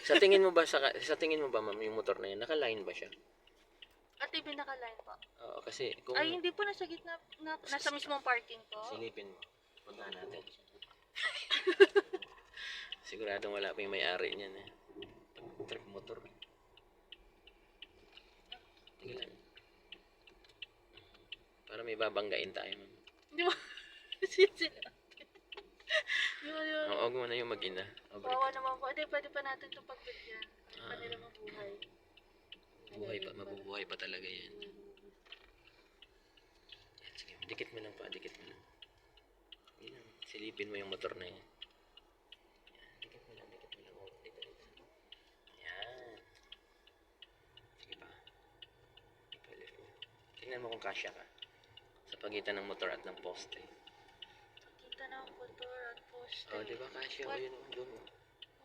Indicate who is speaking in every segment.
Speaker 1: Sa tingin mo ba ma'am, yung motor na yan, naka-line ba siya?
Speaker 2: At TV naka-line po.
Speaker 1: Oo, kasi kung
Speaker 2: Ay, hindi po. Nasa gitna. Nasa mismong parking po.
Speaker 1: silipin mo, puntahan natin. Siguradong wala pa yung may-ari niyan eh. Trip motor. Tingnan lang. Para may babanggain tayo ma'am.
Speaker 2: Hindi mo. Sila. Yun.
Speaker 1: Huwag mo na yung mag-ina.
Speaker 2: Wawa naman po. Hindi, pwede pa natin itong pagbigyan. Pa nila mabuhay.
Speaker 1: Mabubuhay pa talaga yan. Yan, sige, dikit mo lang pa, dikit mo lang. Yan, silipin mo yung motor na yan. Yan, dikit mo lang. Oh, dito. Yan. Sige pa. Ipalif mo. Tingnan mo kung kasya ka. Sa pagitan ng motor at ng poste.
Speaker 2: Kita na ang motor at poste.
Speaker 1: Oh, di ba kasya? O, yun, doon.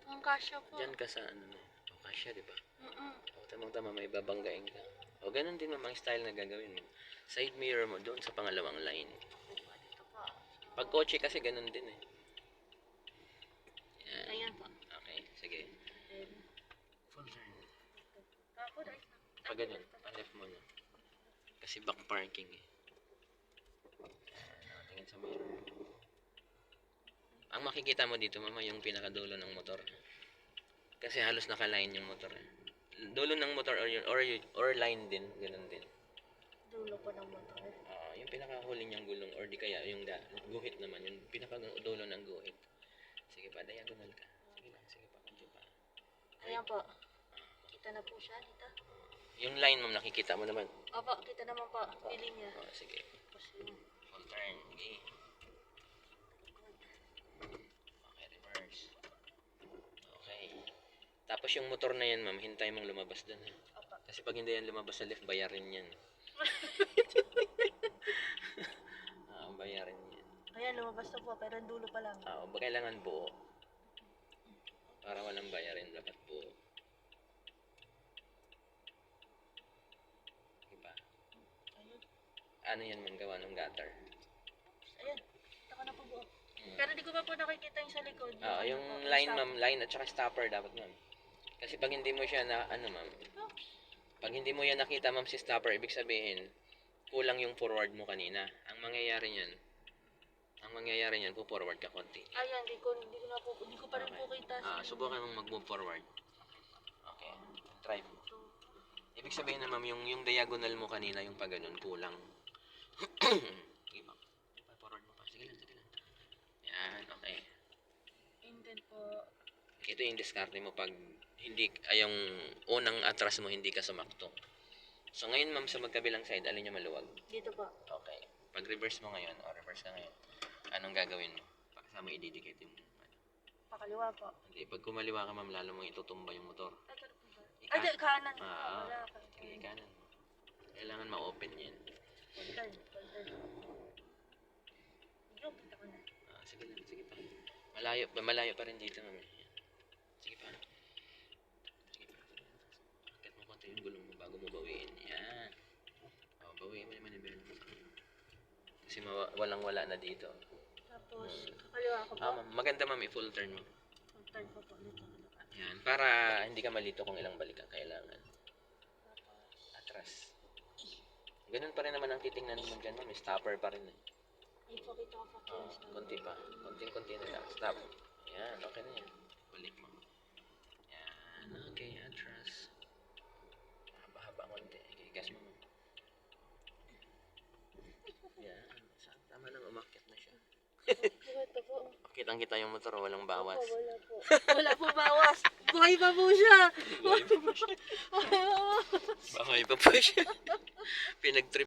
Speaker 2: Mukhang kasya po.
Speaker 1: Diyan ka sa ano na. O, kasya, di ba?
Speaker 2: Mm-mm.
Speaker 1: Tamang-tama, may babanggain ka. O, ganun din mamang style na gagawin mo. Side mirror mo doon sa pangalawang line.
Speaker 2: Dito po.
Speaker 1: Pag kotse kasi ganun din eh. Yan.
Speaker 2: Ayan po.
Speaker 1: Okay, sige. Full turn.
Speaker 2: Tapos,
Speaker 1: Pag ganun, pa-left mo na. Kasi back parking eh. Yan, tingin sa mirror. Ang makikita mo dito mama yung pinakadulo ng motor. Kasi halos naka-line yung motor eh. Dulo ng motor or line din, ganun din.
Speaker 2: dulo po ng motor.
Speaker 1: Yung pinakahuli niyang gulong or di kaya yung guhit naman, yung pinakadulo ng guhit. Sige pa, diagonal ka. Sige pa, kunti pa.
Speaker 2: Ayan po. Kita na po siya, Nita.
Speaker 1: Yung line mo nakikita mo naman.
Speaker 2: Opo, kita naman po. Feeling niya.
Speaker 1: Sige.
Speaker 2: Tapos yun.
Speaker 1: Full turn. Okay. Okay, reverse. Okay. Tapos yung motor na yan, ma'am, hintay mong lumabas dun.
Speaker 2: Opo.
Speaker 1: Kasi pag hindi yan lumabas sa left, bayarin yan. Bayarin yan.
Speaker 2: Ayan, lumabas na po, pero dulo pa lang.
Speaker 1: Kailangan buo. Para walang bayarin, dapat buo. Diba?
Speaker 2: Ayun.
Speaker 1: Ano yan man gawa ng gutter?
Speaker 2: Ayan. Kita ko na po buo. Pero di ko pa po nakikita yung sa likod.
Speaker 1: Yung line, ma'am, line at saka stopper dapat, ma'am. Kasi pag hindi mo siya na, ma'am, pag hindi mo yan nakita, ma'am, si stopper, ibig sabihin, kulang yung forward mo kanina. Ang mangyayari niyan, po-forward ka konti.
Speaker 2: Ayan, di ko pa rin po kita.
Speaker 1: Subukan mong mag-move forward. Okay. Try mo. Ibig sabihin na, ma'am, yung diagonal mo kanina, yung pag ganun, kulang. Sige, ma'am. Forward mo pa. Sige lang. Yan, okay.
Speaker 2: And then po,
Speaker 1: Ito yung diskarte mo pag yung unang atras mo hindi ka sumakto. So ngayon ma'am sa magkabilang side, alin yung maluwag?
Speaker 2: dito po.
Speaker 1: Okay. Pag reverse mo ngayon, reverse ka ngayon, anong gagawin mo? Pakasama i-dedicate yung
Speaker 2: Pakaliwa po.
Speaker 1: Hindi, pag kumaliwa ka ma'am, lalo mong itutumba yung motor.
Speaker 2: Ay, di, kanan.
Speaker 1: Wala. Sige, kanan mo. Kailangan ma-open yan.
Speaker 2: Turn. Yung, kita ko na.
Speaker 1: Sige pa. Malayo pa rin dito ma'am. Sige pa. Akit mo konti yung gulong mo bago mo bawiin. Yan. Bawiin mo naman yung bell mo. Kasi walang-wala na dito.
Speaker 2: Tapos, kakaliwa ko po.
Speaker 1: Maganda ma'am, i-full turn mo.
Speaker 2: Turn po po. Dito.
Speaker 1: Yan, para hindi ka malito kung ilang balik ang kailangan. Atras. Ganun pa rin naman ang titingnan mo dyan, ma'am. Stopper pa rin eh.
Speaker 2: Ipakita ko po.
Speaker 1: Konti pa. Konting-konti na lang. Stop. Yan, okay na yan. Balik mo. Yan, okay. Atras. Haba-haba konti. Igas mo. Yan. Tama lang, umakyat na siya.
Speaker 2: Ito po.
Speaker 1: Kitang-kita yung motor, walang bawas.
Speaker 2: Wala po. Wala po bawas. Buhay pa po siya.
Speaker 1: Buhay pa po siya. Pinag-trip